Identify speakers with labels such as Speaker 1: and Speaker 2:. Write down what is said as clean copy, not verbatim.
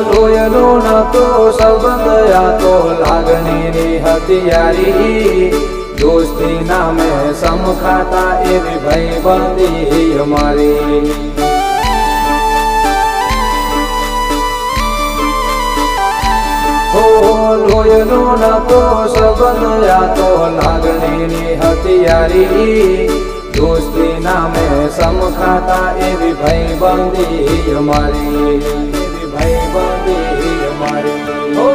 Speaker 1: લોયનો નતો સંબંધ આ તો લાગણીની હથિયારી દોસ્તી નામે સમખાતા એવી ભાઈબંધી અમારી લોયનો નતો સંબંધ આ તો લાગણીની હથિયારી દોસ્તી નામે સમખાતા એવી ભાઈબંધી અમારી એવી ભાઈબંધી અમારી